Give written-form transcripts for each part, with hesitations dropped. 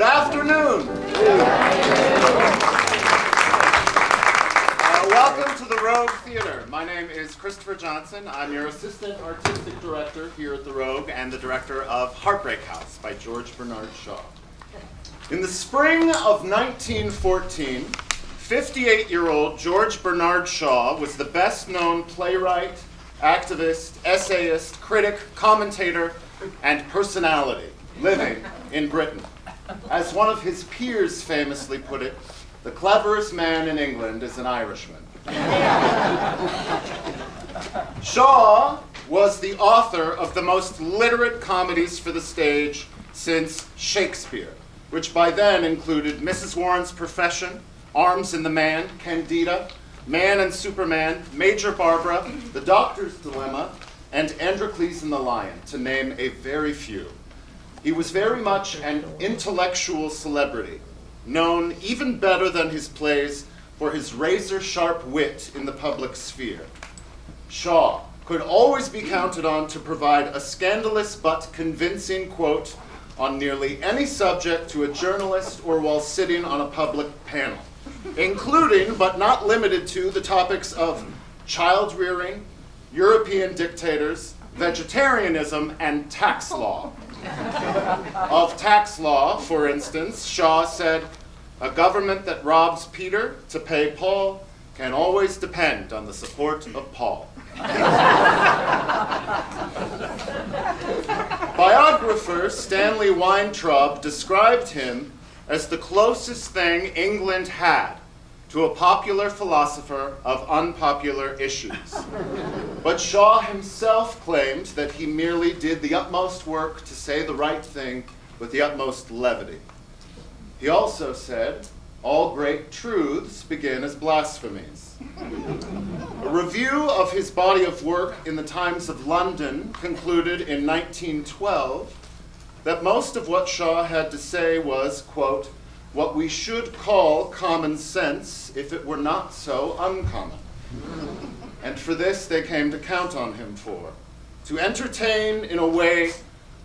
Good afternoon. Welcome to the Rogue Theater. My name is Christopher Johnson. I'm your assistant artistic director here at the Rogue and the director of Heartbreak House by George Bernard Shaw. In the spring of 1914, 58-year-old George Bernard Shaw was the best-known playwright, activist, essayist, critic, commentator, and personality living in Britain. As one of his peers famously put it, the cleverest man in England is an Irishman. Shaw was the author of the most literate comedies for the stage since Shakespeare, which by then included Mrs. Warren's Profession, Arms and the Man, Candida, Man and Superman, Major Barbara, The Doctor's Dilemma, and Androcles and the Lion, to name a very few. He was very much an intellectual celebrity, known even better than his plays for his razor-sharp wit in the public sphere. Shaw could always be counted on to provide a scandalous but convincing quote on nearly any subject to a journalist or while sitting on a public panel, including but not limited to the topics of child rearing, European dictators, vegetarianism, and tax law. Of tax law, for instance, Shaw said, "A government that robs Peter to pay Paul can always depend on the support of Paul." Biographer Stanley Weintraub described him as the closest thing England had to a popular philosopher of unpopular issues. But Shaw himself claimed that he merely did the utmost work to say the right thing with the utmost levity. He also said, "All great truths begin as blasphemies." A review of his body of work in the Times of London concluded in 1912 that most of what Shaw had to say was, quote, "what we should call common sense if it were not so uncommon." And for this they came to count on him for, to entertain in a way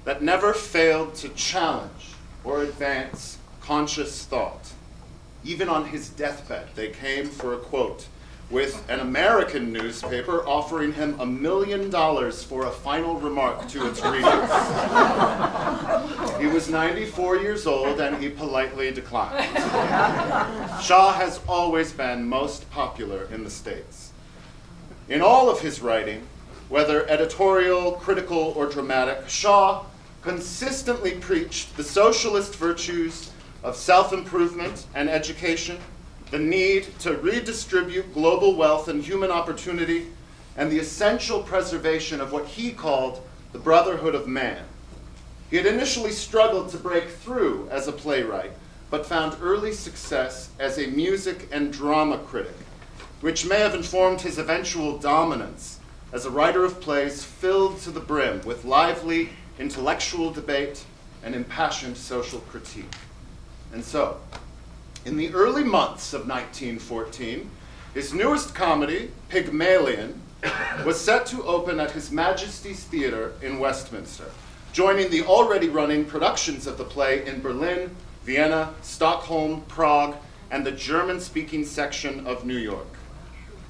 that never failed to challenge or advance conscious thought. Even on his deathbed, they came for a quote, with an American newspaper offering him $1 million for a final remark to its readers. He was 94 years old and he politely declined. Shaw has always been most popular in the States. In all of his writing, whether editorial, critical, or dramatic, Shaw consistently preached the socialist virtues of self-improvement and education, the need to redistribute global wealth and human opportunity, and the essential preservation of what he called the brotherhood of man. He had initially struggled to break through as a playwright, but found early success as a music and drama critic, which may have informed his eventual dominance as a writer of plays filled to the brim with lively intellectual debate and impassioned social critique. And so, in the early months of 1914, his newest comedy, Pygmalion, was set to open at His Majesty's Theatre in Westminster, joining the already running productions of the play in Berlin, Vienna, Stockholm, Prague, and the German-speaking section of New York.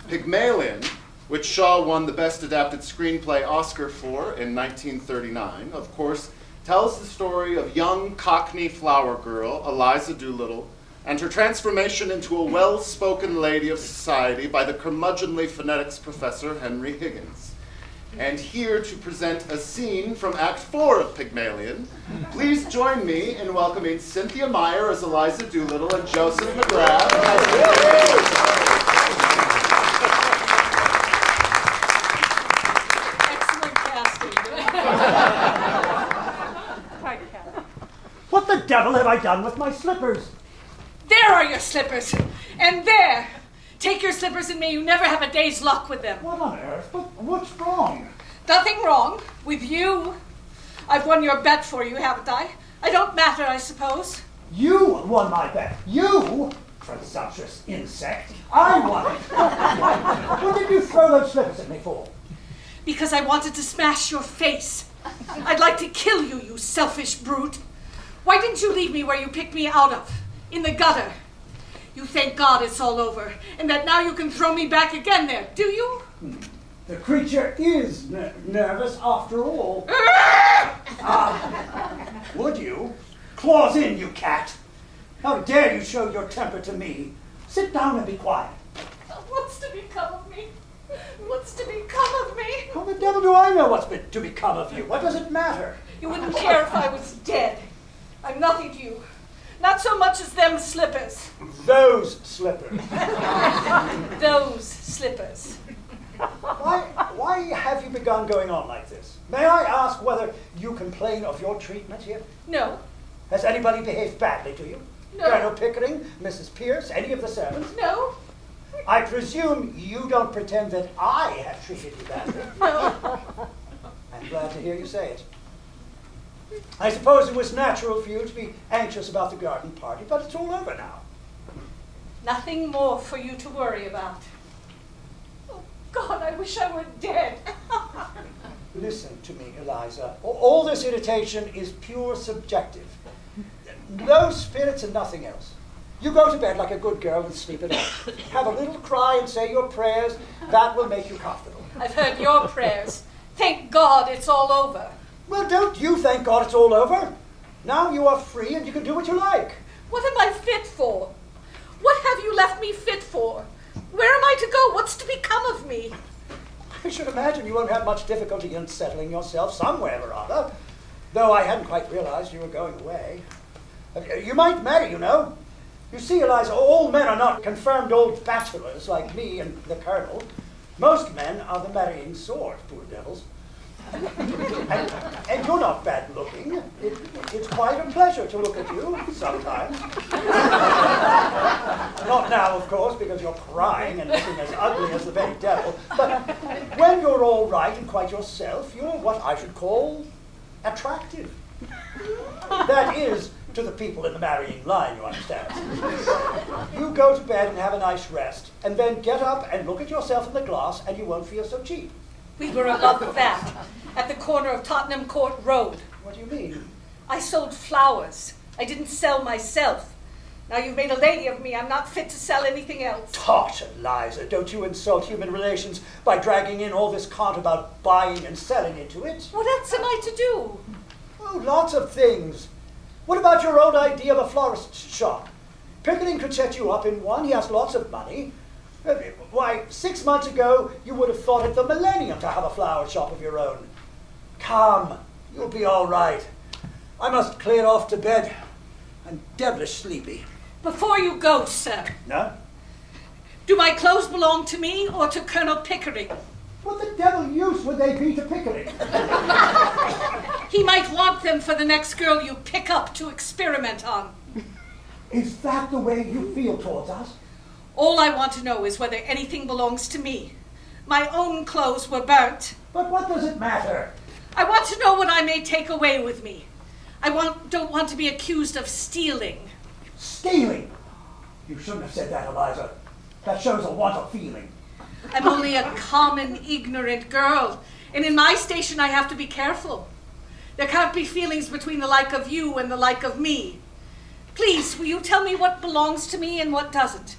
Pygmalion, which Shaw won the Best Adapted Screenplay Oscar for in 1939, of course, tells the story of young Cockney flower girl Eliza Doolittle and her transformation into a well-spoken lady of society by the curmudgeonly phonetics professor Henry Higgins. And here to present a scene from Act 4 of Pygmalion, please join me in welcoming Cynthia Meyer as Eliza Doolittle and Joseph McGrath as What the devil have I done with my slippers? There are your slippers. And there. Take your slippers and may you never have a day's luck with them. What on earth? What's wrong? Nothing wrong with you. I've won your bet for you, haven't I? I don't matter, I suppose. You won my bet. You? Presumptuous insect. I won it. What did you throw those slippers at me for? Because I wanted to smash your face. I'd like to kill you, you selfish brute. Why didn't you leave me where you picked me out of? In the gutter. You thank God it's all over, and that now you can throw me back again there, do you? The creature is nervous after all. Would you? Claws in, you cat. How dare you show your temper to me? Sit down and be quiet. What's to become of me? What's to become of me? How the devil do I know what's to become of you? What does it matter? You wouldn't care if I was dead. I'm nothing to you. Not so much as them slippers. Those slippers. Those slippers. Why have you begun going on like this? May I ask whether you complain of your treatment here? No. Has anybody behaved badly to you? No. Colonel Pickering, Mrs. Pierce, any of the servants? No. I presume you don't pretend that I have treated you badly. No. I'm glad to hear you say it. I suppose it was natural for you to be anxious about the garden party, but it's all over now. Nothing more for you to worry about. Oh, God, I wish I were dead. Listen to me, Eliza. All this irritation is pure subjective. Those spirits and nothing else. You go to bed like a good girl and sleep it off. Have a little cry and say your prayers. That will make you comfortable. I've heard your prayers. Thank God it's all over. Well, don't you thank God it's all over? Now you are free and you can do what you like. What am I fit for? What have you left me fit for? Where am I to go? What's to become of me? I should imagine you won't have much difficulty in settling yourself somewhere or other, though I hadn't quite realized you were going away. You might marry, you know. You see, Eliza, all men are not confirmed old bachelors like me and the Colonel. Most men are the marrying sort, poor devils. And you're not bad looking. It's quite a pleasure to look at you sometimes. Not now, of course, because you're crying and looking as ugly as the very devil. But when you're all right and quite yourself, you're what I should call attractive. That is, to the people in the marrying line, you understand. You go to bed and have a nice rest, and then get up and look at yourself in the glass, and you won't feel so cheap. We were above that, at the corner of Tottenham Court Road. What do you mean? I sold flowers. I didn't sell myself. Now you've made a lady of me. I'm not fit to sell anything else. Tosh, Eliza, don't you insult human relations by dragging in all this cant about buying and selling into it. What else am I to do? Oh, lots of things. What about your old idea of a florist's shop? Pickering could set you up in one. He has lots of money. Why, 6 months ago, you would have thought it the millennium to have a flower shop of your own. Come, you'll be all right. I must clear off to bed. I'm devilish sleepy. Before you go, sir, No? do my clothes belong to me or to Colonel Pickering? What the devil use would they be to Pickering? He might want them for the next girl you pick up to experiment on. Is that the way you feel towards us? All I want to know is whether anything belongs to me. My own clothes were burnt. But what does it matter? I want to know what I may take away with me. Don't want to be accused of stealing. Stealing? You shouldn't have said that, Eliza. That shows a want of feeling. I'm only a common, ignorant girl, and in my station I have to be careful. There can't be feelings between the like of you and the like of me. Please, will you tell me what belongs to me and what doesn't?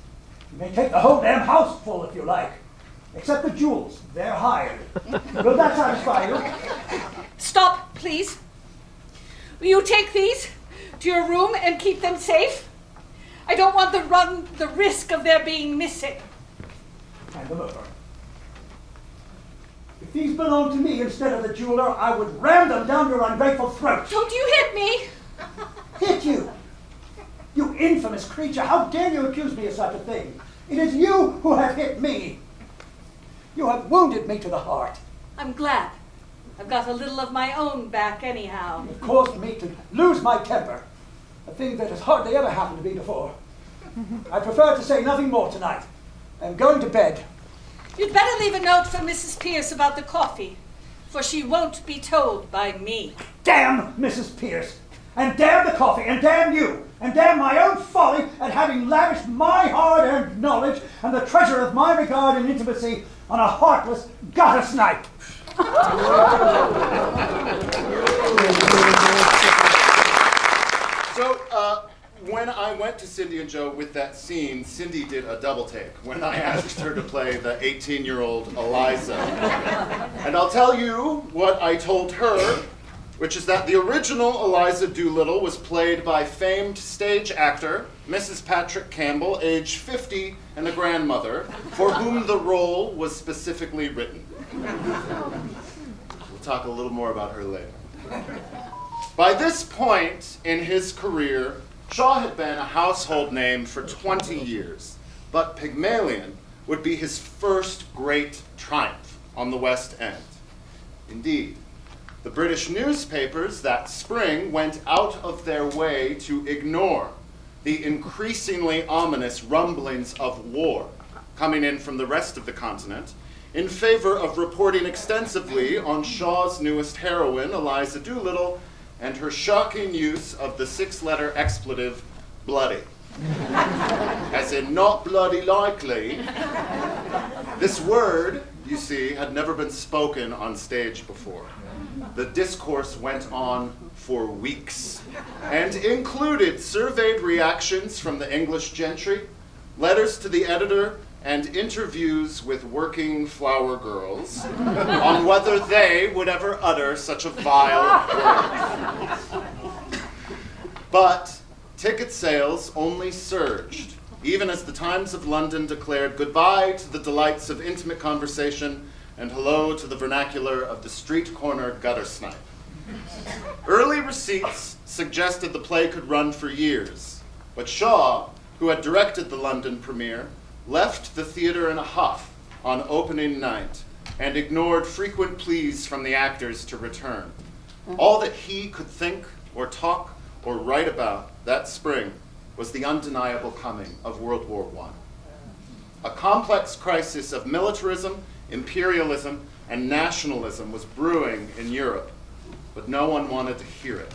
You may take the whole damn house full if you like. Except the jewels. They're hired. Will that satisfy you? Stop, please. Will you take these to your room and keep them safe? I don't want to run the risk of their being missing. Hand them over. If these belonged to me instead of the jeweler, I would ram them down your ungrateful throat. Don't you hit me! Hit you! You infamous creature! How dare you accuse me of such a thing? It is you who have hit me. You have wounded me to the heart. I'm glad. I've got a little of my own back anyhow. It caused me to lose my temper, a thing that has hardly ever happened to me before. I prefer to say nothing more tonight. I'm going to bed. You'd better leave a note for Mrs. Pierce about the coffee, for she won't be told by me. Damn Mrs. Pierce, and damn the coffee, and damn you, and damn my own folly at having lavished my hard-earned knowledge and the treasure of my regard and intimacy on a heartless gutter snipe. So, when I went to Cindy and Joe with that scene, Cindy did a double take when I asked her to play the 18-year-old Eliza. And I'll tell you what I told her, which is that the original Eliza Doolittle was played by famed stage actor Mrs. Patrick Campbell, age 50 and a grandmother, for whom the role was specifically written. We'll talk a little more about her later. By this point in his career, Shaw had been a household name for 20 years, but Pygmalion would be his first great triumph on the West End. Indeed, the British newspapers that spring went out of their way to ignore the increasingly ominous rumblings of war coming in from the rest of the continent in favor of reporting extensively on Shaw's newest heroine, Eliza Doolittle, and her shocking use of the 6-letter expletive, bloody. As in, not bloody likely. This word, you see, had never been spoken on stage before. The discourse went on for weeks and included surveyed reactions from the English gentry, letters to the editor, and interviews with working flower girls on whether they would ever utter such a vile word. But ticket sales only surged, even as the Times of London declared goodbye to the delights of intimate conversation and hello to the vernacular of the street corner gutter snipe. Early receipts suggested the play could run for years, but Shaw, who had directed the London premiere, left the theater in a huff on opening night and ignored frequent pleas from the actors to return. All that he could think or talk or write about that spring was the undeniable coming of World War I. A complex crisis of militarism, imperialism, and nationalism was brewing in Europe, but no one wanted to hear it.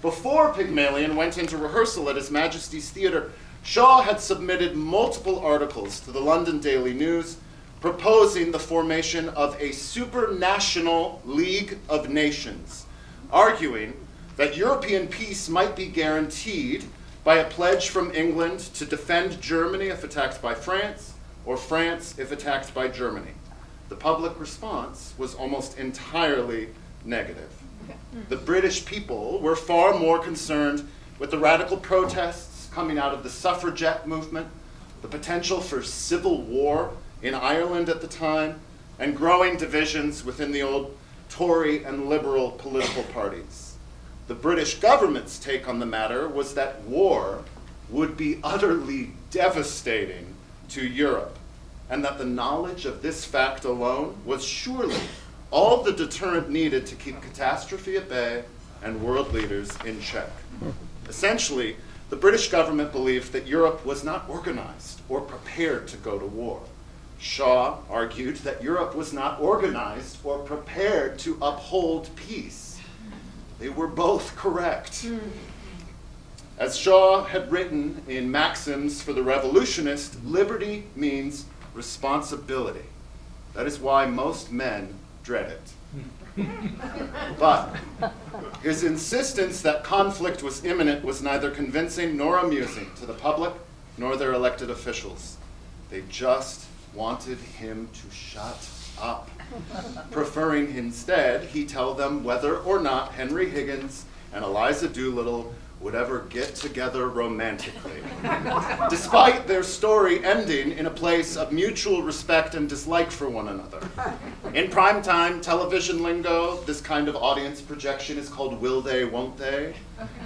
Before Pygmalion went into rehearsal at His Majesty's Theatre, Shaw had submitted multiple articles to the London Daily News proposing the formation of a supranational League of Nations, arguing that European peace might be guaranteed by a pledge from England to defend Germany if attacked by France, or France if attacked by Germany. The public response was almost entirely negative. The British people were far more concerned with the radical protests coming out of the suffragette movement, the potential for civil war in Ireland at the time, and growing divisions within the old Tory and Liberal political parties. The British government's take on the matter was that war would be utterly devastating to Europe, and that the knowledge of this fact alone was surely all the deterrent needed to keep catastrophe at bay and world leaders in check. Essentially, the British government believed that Europe was not organized or prepared to go to war. Shaw argued that Europe was not organized or prepared to uphold peace. They were both correct. As Shaw had written in Maxims for the Revolutionist, liberty means responsibility. That is why most men dread it. But his insistence that conflict was imminent was neither convincing nor amusing to the public nor their elected officials. They just wanted him to shut up, preferring instead he tell them whether or not Henry Higgins and Eliza Doolittle would ever get together romantically, despite their story ending in a place of mutual respect and dislike for one another. In primetime television lingo, this kind of audience projection is called will they, won't they?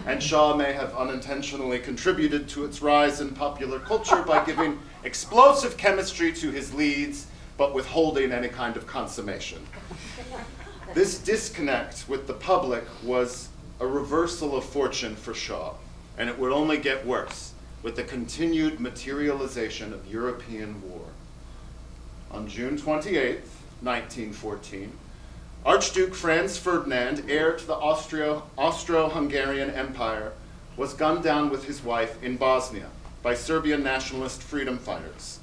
And Shaw may have unintentionally contributed to its rise in popular culture by giving explosive chemistry to his leads, but withholding any kind of consummation. This disconnect with the public was a reversal of fortune for Shaw, and it would only get worse with the continued materialization of European war. On June 28, 1914, Archduke Franz Ferdinand, heir to the Austro-Hungarian Empire, was gunned down with his wife in Bosnia by Serbian nationalist freedom fighters.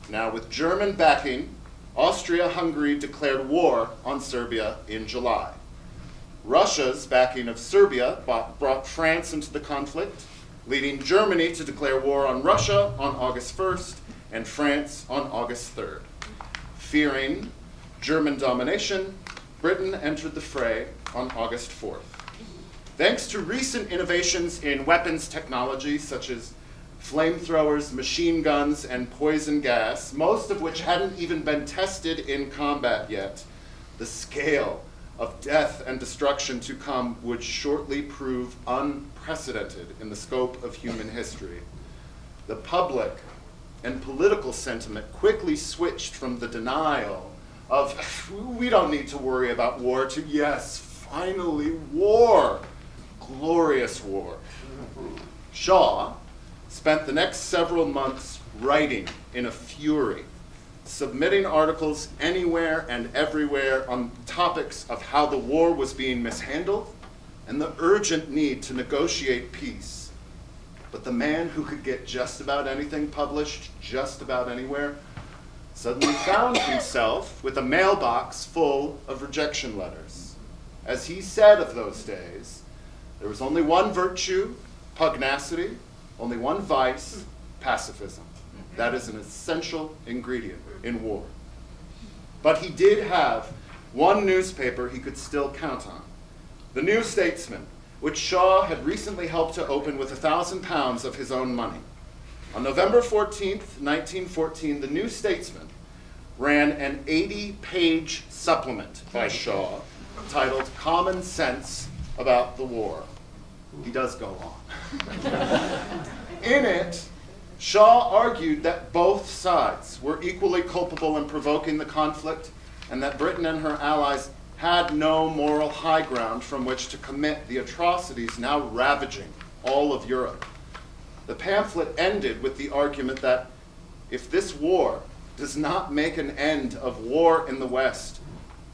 Now, with German backing, Austria-Hungary declared war on Serbia in July. Russia's backing of Serbia brought France into the conflict, leading Germany to declare war on Russia on August 1st and France on August 3rd. Fearing German domination, Britain entered the fray on August 4th. Thanks to recent innovations in weapons technology, such as flamethrowers, machine guns, and poison gas, most of which hadn't even been tested in combat yet, the scale of death and destruction to come would shortly prove unprecedented in the scope of human history. The public and political sentiment quickly switched from the denial of, we don't need to worry about war, to, yes, finally, war, glorious war. Shaw spent the next several months writing in a fury, submitting articles anywhere and everywhere on topics of how the war was being mishandled and the urgent need to negotiate peace. But the man who could get just about anything published, just about anywhere, suddenly found himself with a mailbox full of rejection letters. As he said of those days, there was only one virtue, pugnacity, only one vice, pacifism. That is an essential ingredient in war. But he did have one newspaper he could still count on, the New Statesman, which Shaw had recently helped to open with £1,000 of his own money. On November 14th, 1914, the New Statesman ran an 80-page supplement by Shaw titled Common Sense About the War. He does go on. In it, Shaw argued that both sides were equally culpable in provoking the conflict and that Britain and her allies had no moral high ground from which to commit the atrocities now ravaging all of Europe. The pamphlet ended with the argument that if this war does not make an end of war in the West,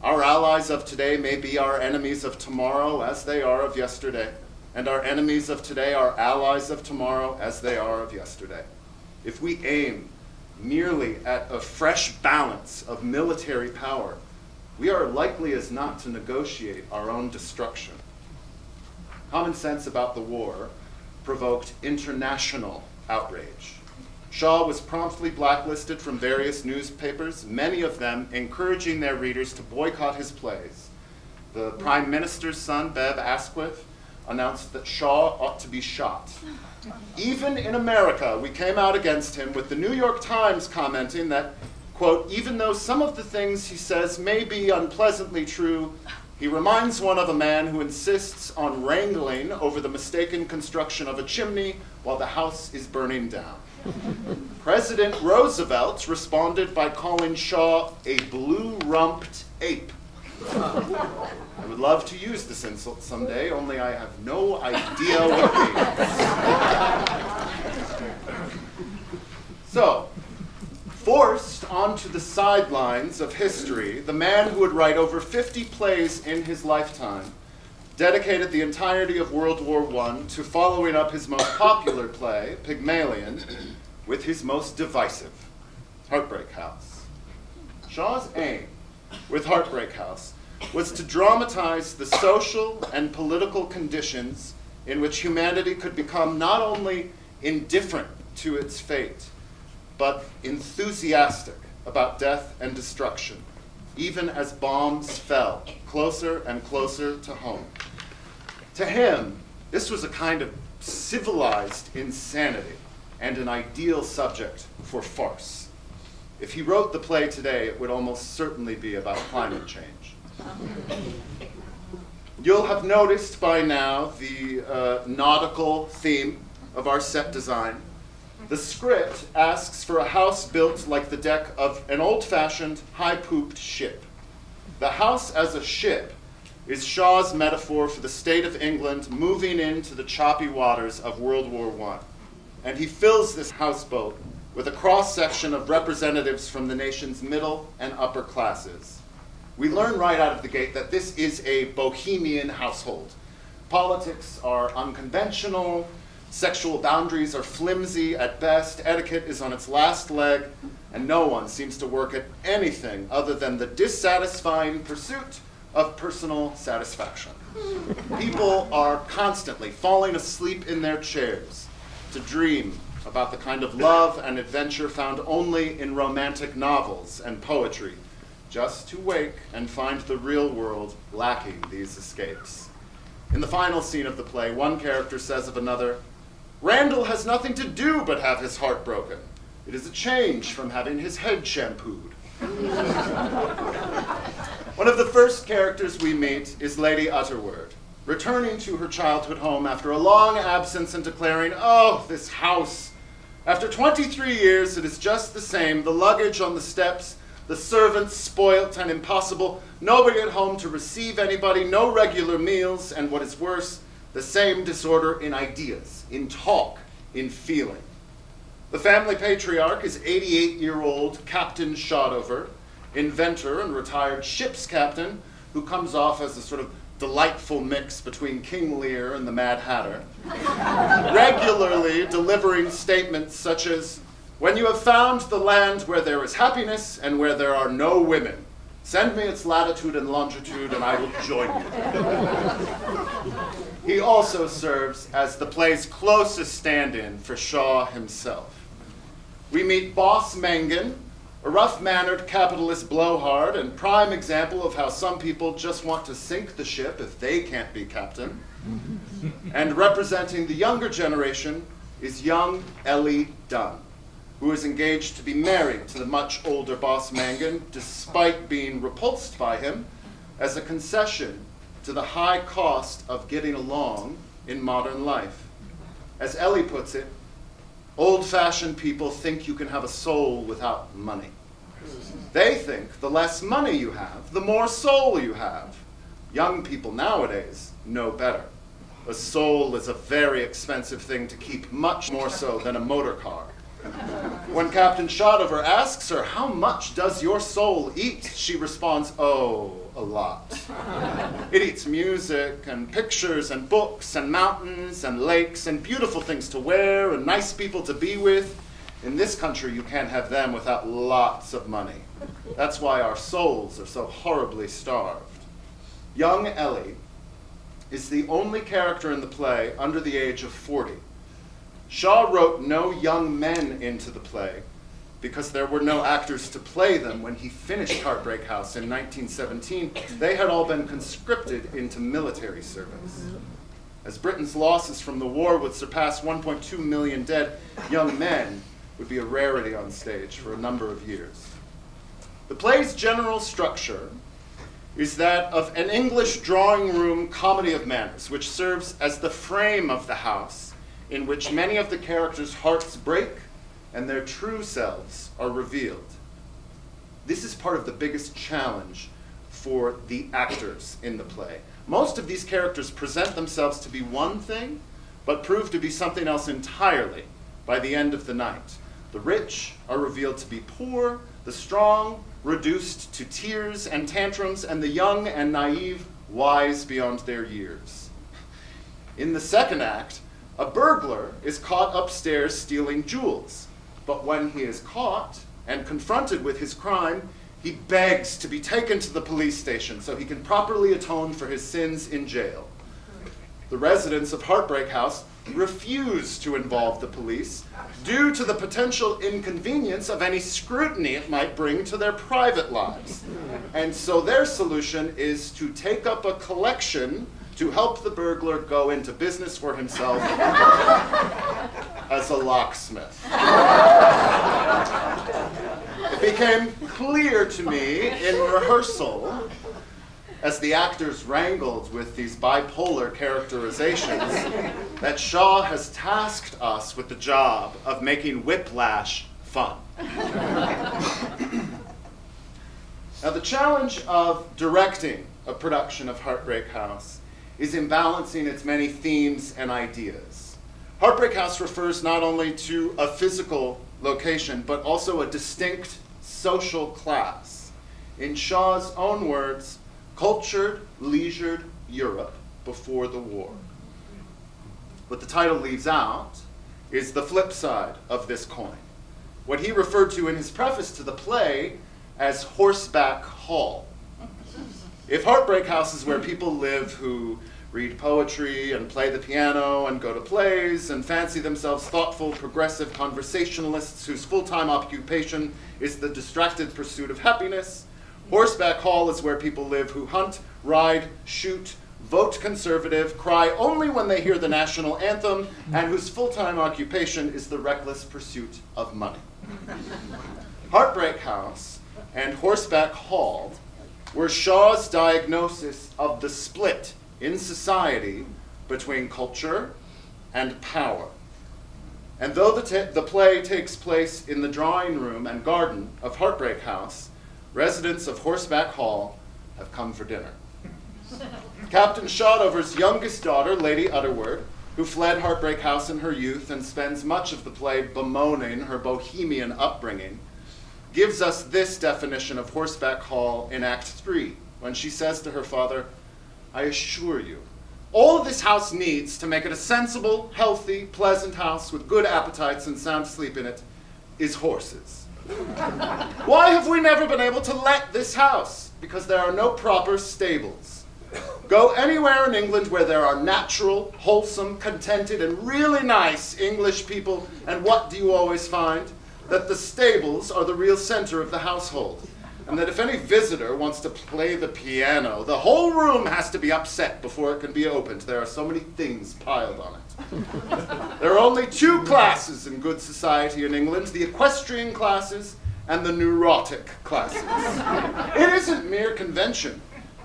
our allies of today may be our enemies of tomorrow as they are of yesterday, and our enemies of today are allies of tomorrow as they are of yesterday. If we aim merely at a fresh balance of military power, we are likely as not to negotiate our own destruction. Common Sense About the War provoked international outrage. Shaw was promptly blacklisted from various newspapers, many of them encouraging their readers to boycott his plays. The Prime Minister's son, Bev Asquith, announced that Shaw ought to be shot. Even in America, we came out against him, with the New York Times commenting that, quote, even though some of the things he says may be unpleasantly true, he reminds one of a man who insists on wrangling over the mistaken construction of a chimney while the house is burning down. President Roosevelt responded by calling Shaw a blue-rumped ape. I would love to use this insult someday, only I have no idea what it means. So, forced onto the sidelines of history, the man who would write over 50 plays in his lifetime dedicated the entirety of World War I to following up his most popular play, Pygmalion, with his most divisive, Heartbreak House. Shaw's aim with Heartbreak House was to dramatize the social and political conditions in which humanity could become not only indifferent to its fate, but enthusiastic about death and destruction, even as bombs fell closer and closer to home. To him, this was a kind of civilized insanity and an ideal subject for farce. If he wrote the play today, it would almost certainly be about climate change. You'll have noticed by now the nautical theme of our set design. The script asks for a house built like the deck of an old-fashioned, high-pooped ship. The house as a ship is Shaw's metaphor for the state of England moving into the choppy waters of World War I. And he fills this houseboat with a cross-section of representatives from the nation's middle and upper classes. We learn right out of the gate that this is a bohemian household. Politics are unconventional, sexual boundaries are flimsy at best, etiquette is on its last leg, and no one seems to work at anything other than the dissatisfying pursuit of personal satisfaction. People are constantly falling asleep in their chairs to dream about the kind of love and adventure found only in romantic novels and poetry, just to wake and find the real world lacking these escapes. In the final scene of the play, one character says of another, "Randall has nothing to do but have his heart broken. It is a change from having his head shampooed." One of the first characters we meet is Lady Utterword, returning to her childhood home after a long absence and declaring, "Oh, this house. After 23 years, it is just the same, the luggage on the steps, the servants spoilt and impossible, nobody at home to receive anybody, no regular meals, and what is worse, the same disorder in ideas, in talk, in feeling." The family patriarch is 88-year-old Captain Shotover, inventor and retired ship's captain, who comes off as a sort of delightful mix between King Lear and the Mad Hatter, regularly delivering statements such as, "When you have found the land where there is happiness and where there are no women, send me its latitude and longitude and I will join you." He also serves as the play's closest stand-in for Shaw himself. We meet Boss Mangan, a rough-mannered capitalist blowhard and prime example of how some people just want to sink the ship if they can't be captain. And representing the younger generation is young Ellie Dunn, who is engaged to be married to the much older Boss Mangan despite being repulsed by him as a concession to the high cost of getting along in modern life. As Ellie puts it, old-fashioned people think you can have a soul without money. They think the less money you have, the more soul you have. Young people nowadays know better. A soul is a very expensive thing to keep, much more so than a motor car. When Captain Shotover asks her, "How much does your soul eat?" she responds, "Oh, a lot. It eats music and pictures and books and mountains and lakes and beautiful things to wear and nice people to be with. In this country, you can't have them without lots of money. That's why our souls are so horribly starved." Young Ellie is the only character in the play under the age of 40. Shaw wrote no young men into the play because there were no actors to play them when he finished Heartbreak House in 1917. They had all been conscripted into military service. As Britain's losses from the war would surpass 1.2 million dead, young men would be a rarity on stage for a number of years. The play's general structure is that of an English drawing room comedy of manners, which serves as the frame of the house in which many of the characters' hearts break and their true selves are revealed. This is part of the biggest challenge for the actors in the play. Most of these characters present themselves to be one thing, but prove to be something else entirely by the end of the night. The rich are revealed to be poor, the strong reduced to tears and tantrums, and the young and naive wise beyond their years. In the second act, a burglar is caught upstairs stealing jewels, but when he is caught and confronted with his crime, he begs to be taken to the police station so he can properly atone for his sins in jail. The residents of Heartbreak House refuse to involve the police due to the potential inconvenience of any scrutiny it might bring to their private lives. And so their solution is to take up a collection to help the burglar go into business for himself as a locksmith. It became clear to me in rehearsal, as the actors wrangled with these bipolar characterizations, that Shaw has tasked us with the job of making whiplash fun. Now, the challenge of directing a production of Heartbreak House is in balancing its many themes and ideas. Heartbreak House refers not only to a physical location, but also a distinct social class. In Shaw's own words, cultured, leisured Europe before the war. What the title leaves out is the flip side of this coin, what he referred to in his preface to the play as horseback hall. If Heartbreak House is where people live who read poetry and play the piano and go to plays and fancy themselves thoughtful, progressive conversationalists whose full-time occupation is the distracted pursuit of happiness, Horseback Hall is where people live who hunt, ride, shoot, vote conservative, cry only when they hear the national anthem, and whose full-time occupation is the reckless pursuit of money. Heartbreak House and Horseback Hall were Shaw's diagnosis of the split in society between culture and power. And though the play takes place in the drawing room and garden of Heartbreak House, residents of Horseback Hall have come for dinner. Captain Shotover's youngest daughter, Lady Utterword, who fled Heartbreak House in her youth and spends much of the play bemoaning her bohemian upbringing, gives us this definition of Horseback Hall in Act 3, when she says to her father, "I assure you, all this house needs to make it a sensible, healthy, pleasant house with good appetites and sound sleep in it is horses. Why have we never been able to let this house? Because there are no proper stables. Go anywhere in England where there are natural, wholesome, contented, and really nice English people, and what do you always find? That the stables are the real center of the household, and that if any visitor wants to play the piano, the whole room has to be upset before it can be opened. There are so many things piled on it. There are only two classes in good society in England, the equestrian classes and the neurotic classes. It isn't mere convention.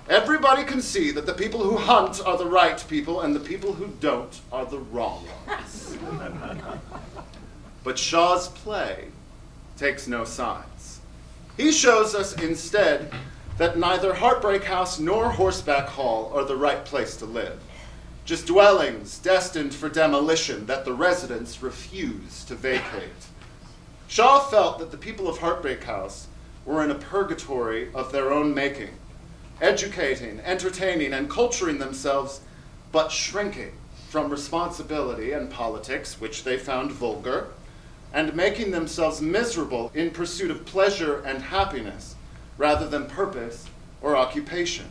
Everybody can see that the people who hunt are the right people and the people who don't are the wrong ones." But Shaw's play takes no sides. He shows us instead that neither Heartbreak House nor Horseback Hall are the right place to live, just dwellings destined for demolition that the residents refuse to vacate. Shaw felt that the people of Heartbreak House were in a purgatory of their own making, educating, entertaining, and culturing themselves, but shrinking from responsibility and politics, which they found vulgar, and making themselves miserable in pursuit of pleasure and happiness rather than purpose or occupation.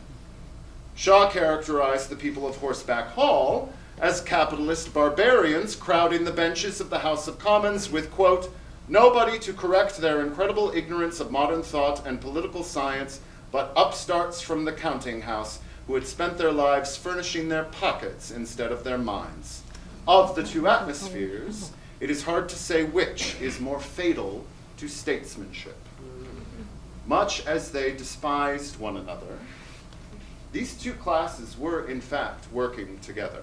Shaw characterized the people of Horseback Hall as capitalist barbarians crowding the benches of the House of Commons with, quote, "nobody to correct their incredible ignorance of modern thought and political science but upstarts from the counting house who had spent their lives furnishing their pockets instead of their minds. Of the two atmospheres, it is hard to say which is more fatal to statesmanship." Much as they despised one another, these two classes were in fact working together.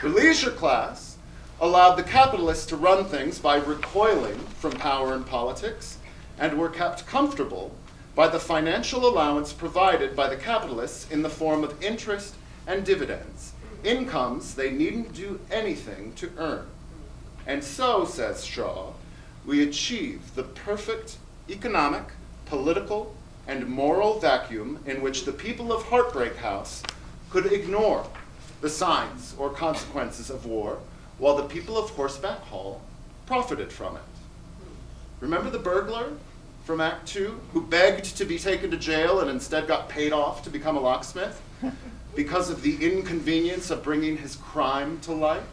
The leisure class allowed the capitalists to run things by recoiling from power and politics, and were kept comfortable by the financial allowance provided by the capitalists in the form of interest and dividends, incomes they needn't do anything to earn. And so, says Shaw, we achieve the perfect economic, political, and moral vacuum in which the people of Heartbreak House could ignore the signs or consequences of war, while the people of Horseback Hall profited from it. Remember the burglar from Act 2 who begged to be taken to jail and instead got paid off to become a locksmith because of the inconvenience of bringing his crime to light?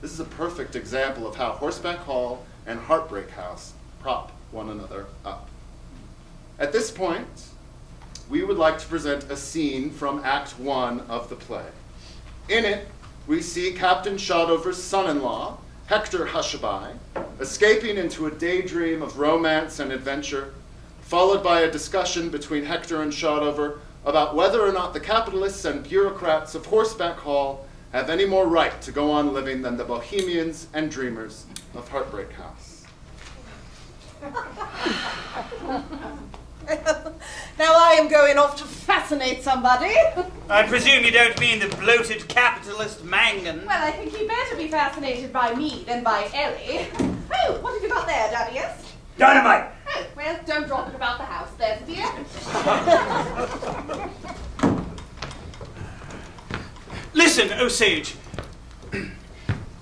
This is a perfect example of how Horseback Hall and Heartbreak House prop one another up. At this point, we would like to present a scene from Act 1 of the play. In it, we see Captain Shotover's son-in-law, Hector Hushabye, escaping into a daydream of romance and adventure, followed by a discussion between Hector and Shotover about whether or not the capitalists and bureaucrats of Horseback Hall have any more right to go on living than the bohemians and dreamers of Heartbreak House. Now I am going off to fascinate somebody. I presume you don't mean the bloated capitalist Mangan. Well, I think he'd better be fascinated by me than by Ellie. Oh, what have you got there, Daddy-us? Dynamite! Oh, well, don't drop it about the house, there's a dear. Listen, Osage.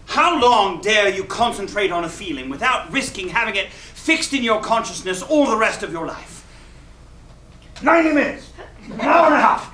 How long dare you concentrate on a feeling without risking having it fixed in your consciousness all the rest of your life? 90 minutes! An hour and a half.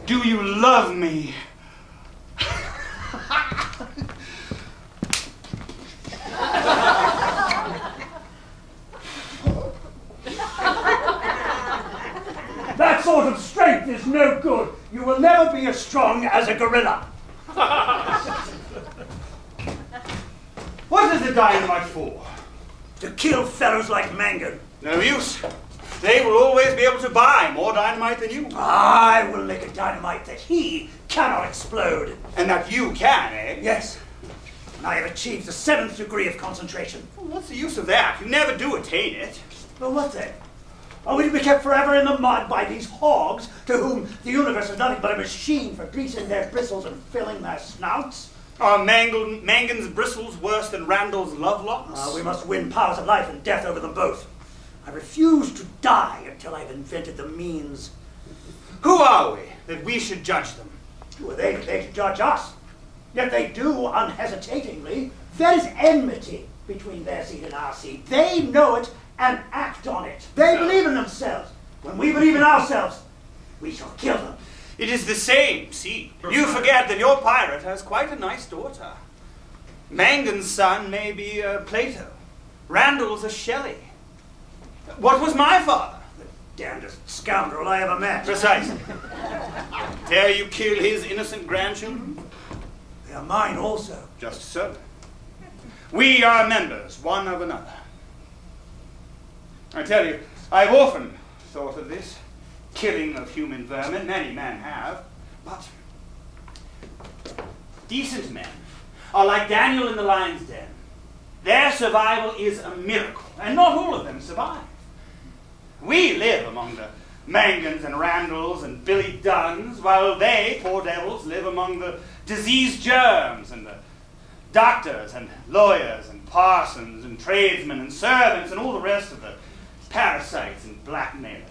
Do you love me? That sort of strength is no good. You will never be as strong as a gorilla. What is the dynamite for? To kill fellows like Mangan. No use. They will always be able to buy more dynamite than you. I will make a dynamite that he cannot explode. And that you can, eh? Yes. And I have achieved the 7th degree of concentration. Well, what's the use of that? You never do attain it. Well, what then? Are we to be kept forever in the mud by these hogs to whom the universe is nothing but a machine for greasing their bristles and filling their snouts? Are Mangan's bristles worse than Randall's love locks? We must win powers of life and death over them both. I refuse to die until I've invented the means. Who are we that we should judge them? Who are they to judge us? Yet they do unhesitatingly. There is enmity between their seed and our seed. They know it and act on it. They believe in themselves. When we believe in ourselves, we shall kill them. It is the same, see. You forget that your pirate has quite a nice daughter. Mangan's son may be a Plato. Randall's a Shelley. What was my father? The damnedest scoundrel I ever met. Precisely. Dare you kill his innocent grandchildren? They are mine also. Just so. We are members one of another. I tell you, I've often thought of this. Killing of human vermin, many men have. But decent men are like Daniel in the lion's den. Their survival is a miracle, and not all of them survive. We live among the Mangans and Randalls and Billy Dunns, while they, poor devils, live among the disease germs and the doctors and lawyers and parsons and tradesmen and servants and all the rest of the parasites and blackmailers.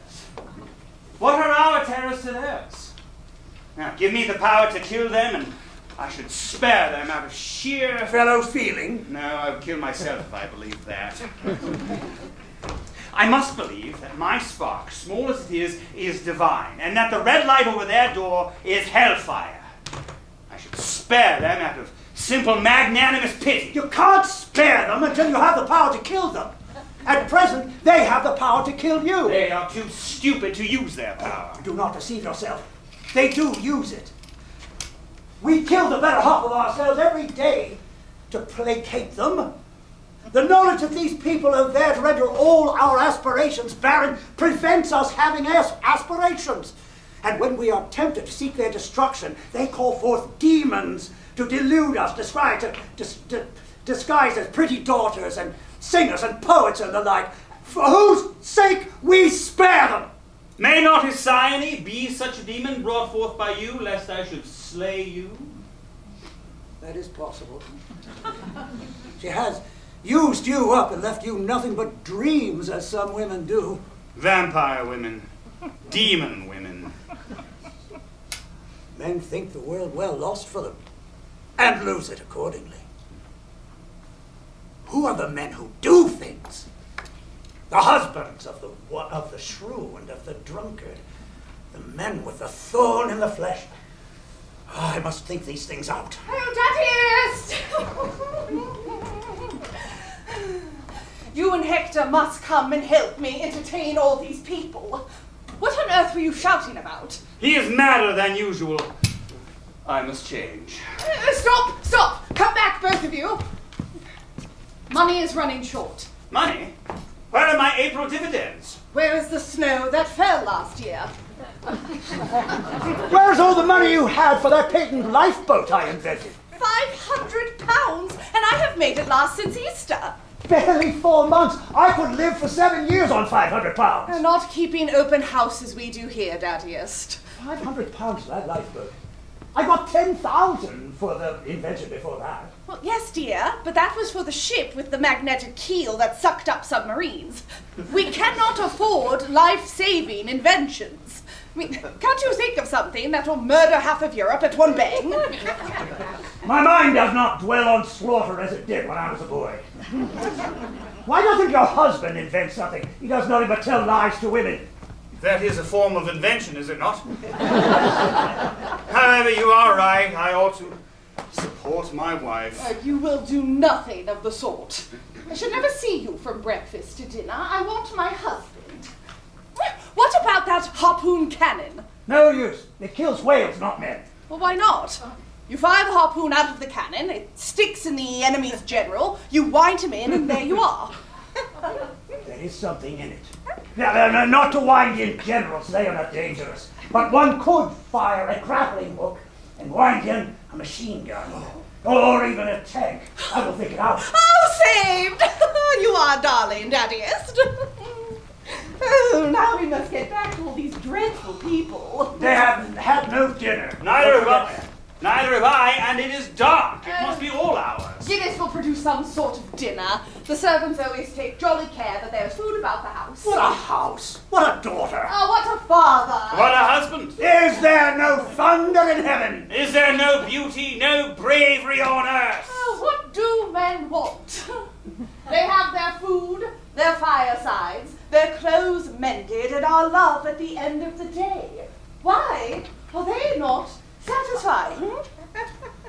What are our terrors to theirs? Now, give me the power to kill them, and I should spare them out of sheer fellow feeling. No, I would kill myself if I believed that. I must believe that my spark, small as it is divine, and that the red light over their door is hellfire. I should spare them out of simple magnanimous pity. You can't spare them until you have the power to kill them. At present, they have the power to kill you. They are too stupid to use their power. Do not deceive yourself. They do use it. We kill the better half of ourselves every day to placate them. The knowledge that these people are there to render all our aspirations barren prevents us having aspirations. And when we are tempted to seek their destruction, they call forth demons to delude us, disguised as pretty daughters and singers and poets and the like, for whose sake we spare them. May not Hesione be such a demon brought forth by you, lest I should slay you? That is possible. She has used you up and left you nothing but dreams, as some women do. Vampire women. Demon women. Men think the world well lost for them, and lose it accordingly. Who are the men who do things? The husbands of the shrew and of the drunkard, the men with the thorn in the flesh. Oh, I must think these things out. Oh, Daddiest! You and Hector must come and help me entertain all these people. What on earth were you shouting about? He is madder than usual. I must change. Stop! Come back, both of you. Money is running short. Money? Where are my April dividends? Where is the snow that fell last year? Where's all the money you had for that patent lifeboat I invented? £500, and I have made it last since Easter. Barely 4 months. I could live for 7 years on £500. We're not keeping open house as we do here, Daddiest. £500 for that lifeboat. I got 10,000 for the invention before that. Well, yes, dear, but that was for the ship with the magnetic keel that sucked up submarines. We cannot afford life-saving inventions. I mean, can't you think of something that will murder half of Europe at one bang? My mind does not dwell on slaughter as it did when I was a boy. Why doesn't your husband invent something? He does nothing but tell lies to women. That is a form of invention, is it not? However, you are right. I ought to support my wife. You will do nothing of the sort. I should never see you from breakfast to dinner. I want my husband. What about that harpoon cannon? No use. It kills whales, not men. Well, why not? You fire the harpoon out of the cannon, it sticks in the enemy's general, you wind him in, and there you are. There is something in it. Now, not to wind in generals, they are not dangerous. But one could fire a grappling hook and wind in a machine gun. Or even a tank. I will think it out. Oh, saved! You are darling, Daddiest. Oh, now we must get back to all these dreadful people. They have had no dinner. Neither have I, and it is dark. It must be all ours. Guinness will produce some sort of dinner. The servants always take jolly care that there is food about the house. What a house! What a daughter! Oh, what a father! What a husband! Is there no thunder in heaven? Is there no beauty, no bravery on earth? Oh, what do men want? They have their food, their firesides, their clothes mended, and our love at the end of the day. Why are they not satisfied?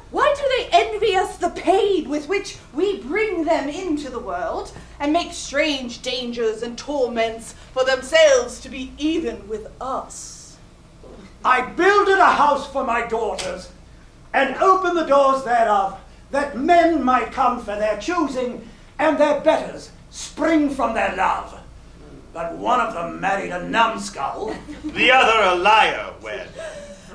Why do they envy us the pain with which we bring them into the world and make strange dangers and torments for themselves to be even with us? I builded a house for my daughters and opened the doors thereof, that men might come for their choosing and their betters spring from their love. But one of them married a numbskull. The other a liar wed.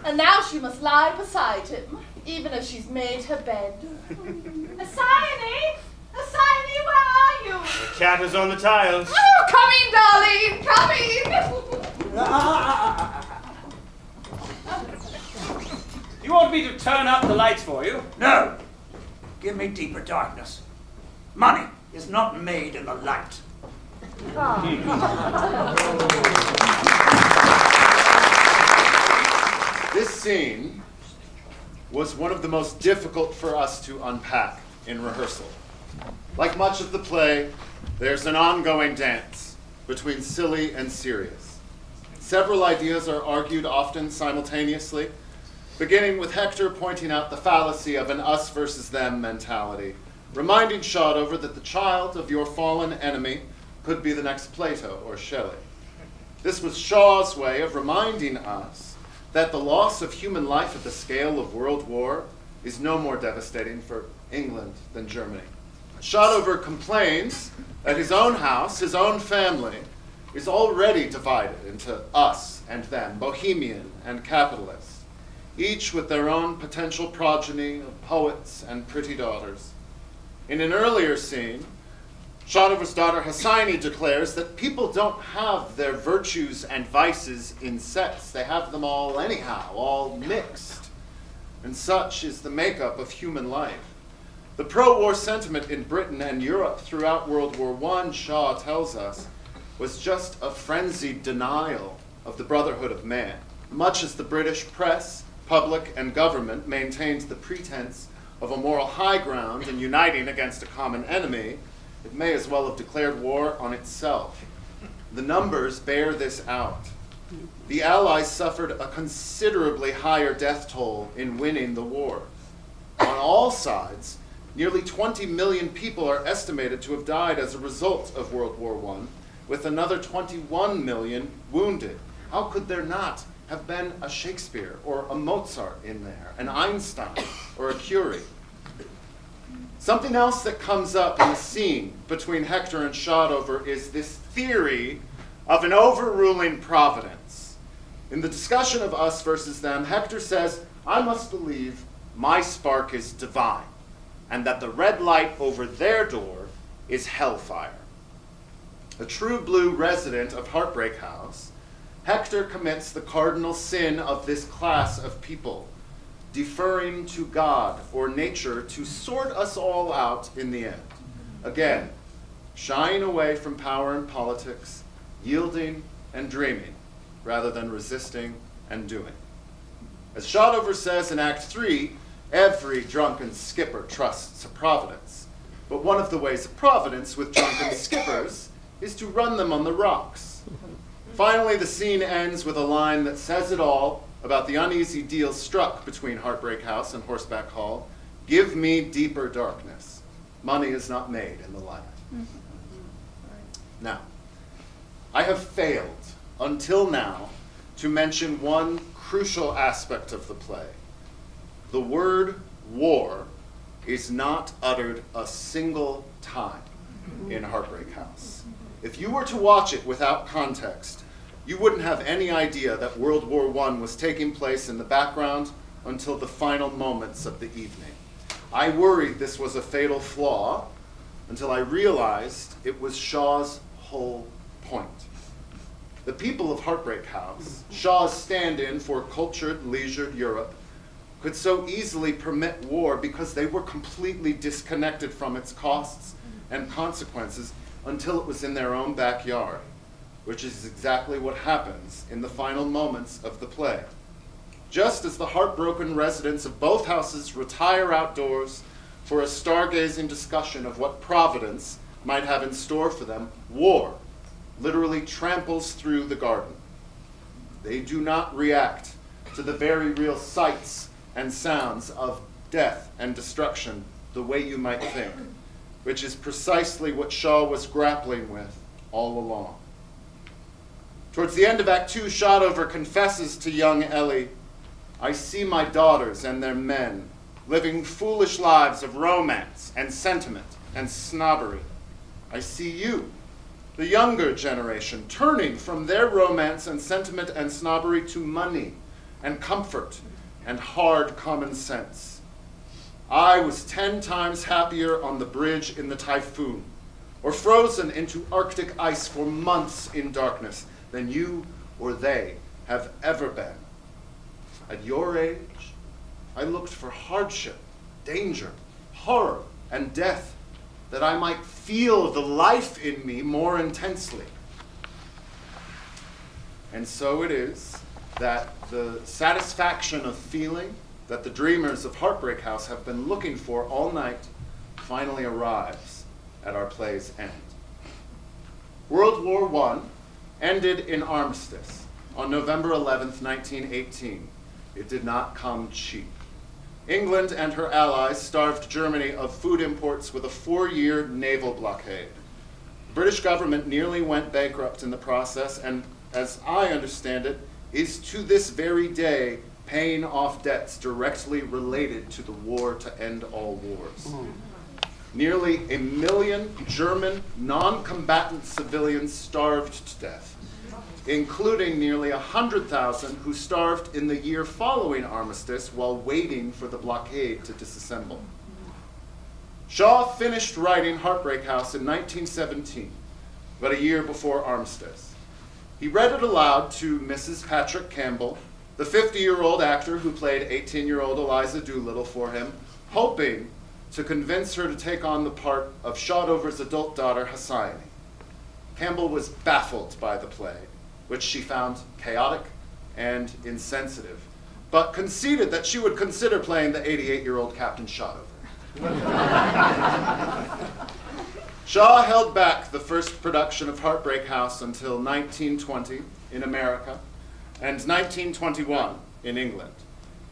And now she must lie beside him, even as she's made her bed. Hesione! Hesione, where are you? The cat is on the tiles. Oh, coming, darling, coming! You want me to turn up the lights for you? No, give me deeper darkness. Money is not made in the light. This scene was one of the most difficult for us to unpack in rehearsal. Like much of the play, there's an ongoing dance between silly and serious. Several ideas are argued often simultaneously, beginning with Hector pointing out the fallacy of an us versus them mentality, reminding Shotover that the child of your fallen enemy could be the next Plato or Shelley. This was Shaw's way of reminding us that the loss of human life at the scale of World War is no more devastating for England than Germany. Shotover complains that his own house, his own family, is already divided into us and them, bohemian and capitalist, each with their own potential progeny of poets and pretty daughters. In an earlier scene, Shotover's daughter Hassani declares that people don't have their virtues and vices in sets. They have them all anyhow, all mixed. And such is the makeup of human life. The pro-war sentiment in Britain and Europe throughout World War I, Shaw tells us, was just a frenzied denial of the brotherhood of man. Much as the British press, public, and government maintained the pretense of a moral high ground in uniting against a common enemy, it may as well have declared war on itself. The numbers bear this out. The Allies suffered a considerably higher death toll in winning the war. On all sides, nearly 20 million people are estimated to have died as a result of World War I, with another 21 million wounded. How could there not have been a Shakespeare or a Mozart in there, an Einstein or a Curie? Something else that comes up in the scene between Hector and Shotover is this theory of an overruling providence. In the discussion of us versus them, Hector says, I must believe my spark is divine, and that the red light over their door is hellfire. A true blue resident of Heartbreak House, Hector commits the cardinal sin of this class of people, deferring to God or nature to sort us all out in the end. Again, shying away from power and politics, yielding and dreaming, rather than resisting and doing. As Shotover says in Act 3, every drunken skipper trusts a providence. But one of the ways of providence with drunken skippers is to run them on the rocks. Finally, the scene ends with a line that says it all about the uneasy deal struck between Heartbreak House and Horseback Hall. Give me deeper darkness. Money is not made in the light. Now, I have failed until now to mention one crucial aspect of the play. The word war is not uttered a single time in Heartbreak House. If you were to watch it without context, you wouldn't have any idea that World War I was taking place in the background until the final moments of the evening. I worried this was a fatal flaw until I realized it was Shaw's whole point. The people of Heartbreak House, Shaw's stand-in for cultured, leisured Europe, could so easily permit war because they were completely disconnected from its costs and consequences until it was in their own backyard, which is exactly what happens in the final moments of the play. Just as the heartbroken residents of both houses retire outdoors for a stargazing discussion of what Providence might have in store for them, war literally tramples through the garden. They do not react to the very real sights and sounds of death and destruction the way you might think, which is precisely what Shaw was grappling with all along. Towards the end of Act 2, Shotover confesses to young Ellie, I see my daughters and their men living foolish lives of romance and sentiment and snobbery. I see you, the younger generation, turning from their romance and sentiment and snobbery to money and comfort and hard common sense. I was 10 times happier on the bridge in the typhoon, or frozen into Arctic ice for months in darkness, than you or they have ever been. At your age, I looked for hardship, danger, horror, and death, that I might feel the life in me more intensely. And so it is that the satisfaction of feeling that the dreamers of Heartbreak House have been looking for all night finally arrives at our play's end. World War I ended in armistice on November 11th, 1918. It did not come cheap. England and her allies starved Germany of food imports with a 4-year naval blockade. The British government nearly went bankrupt in the process, and as I understand it, is to this very day paying off debts directly related to the war to end all wars. nearly 1 million German non-combatant civilians starved to death, including nearly 100,000 who starved in the year following armistice while waiting for the blockade to disassemble. Shaw finished writing Heartbreak House in 1917, but a year before armistice. He read it aloud to Mrs. Patrick Campbell, the 50-year-old actor who played 18-year-old Eliza Doolittle for him, hoping to convince her to take on the part of Shotover's adult daughter, Hosseini. Campbell was baffled by the play, which she found chaotic and insensitive, but conceded that she would consider playing the 88-year-old Captain Shotover. Shaw held back the first production of Heartbreak House until 1920 in America and 1921 in England,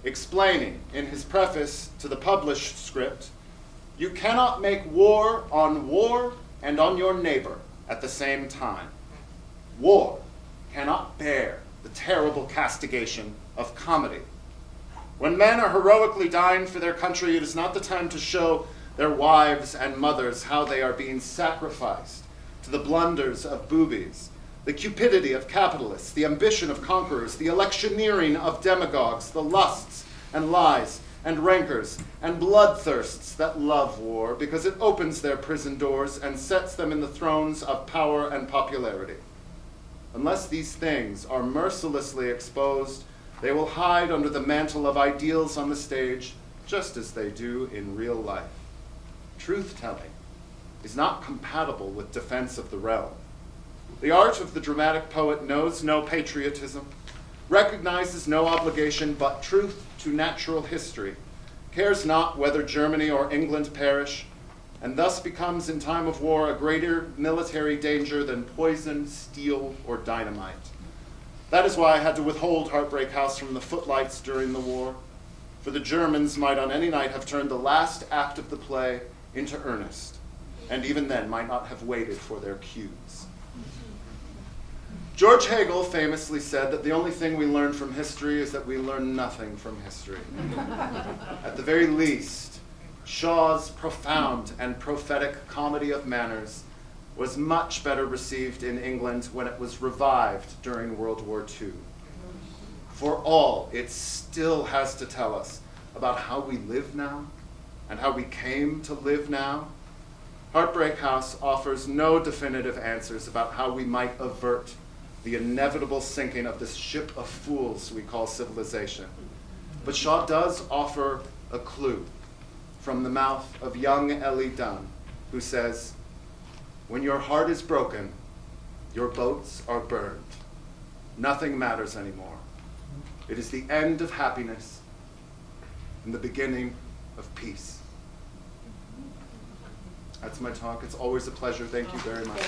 explaining in his preface to the published script, "You cannot make war and on your neighbor at the same time. War cannot bear the terrible castigation of comedy. When men are heroically dying for their country, it is not the time to show their wives and mothers how they are being sacrificed to the blunders of boobies, the cupidity of capitalists, the ambition of conquerors, the electioneering of demagogues, the lusts and lies and rancors and bloodthirsts that love war, because it opens their prison doors and sets them in the thrones of power and popularity. Unless these things are mercilessly exposed, they will hide under the mantle of ideals on the stage, just as they do in real life. Truth-telling is not compatible with defense of the realm. The art of the dramatic poet knows no patriotism, recognizes no obligation but truth to natural history, cares not whether Germany or England perish, and thus becomes in time of war a greater military danger than poison, steel, or dynamite. That is why I had to withhold Heartbreak House from the footlights during the war, for the Germans might on any night have turned the last act of the play into earnest, and even then might not have waited for their cues. George Hegel famously said that the only thing we learn from history is that we learn nothing from history. At the very least, Shaw's profound and prophetic comedy of manners was much better received in England when it was revived during World War II. For all it still has to tell us about how we live now and how we came to live now, Heartbreak House offers no definitive answers about how we might avert the inevitable sinking of this ship of fools we call civilization. But Shaw does offer a clue from the mouth of young Ellie Dunn, who says, "When your heart is broken, your boats are burned. Nothing matters anymore. It is the end of happiness and the beginning of peace." That's my talk. It's always a pleasure. Thank you very much.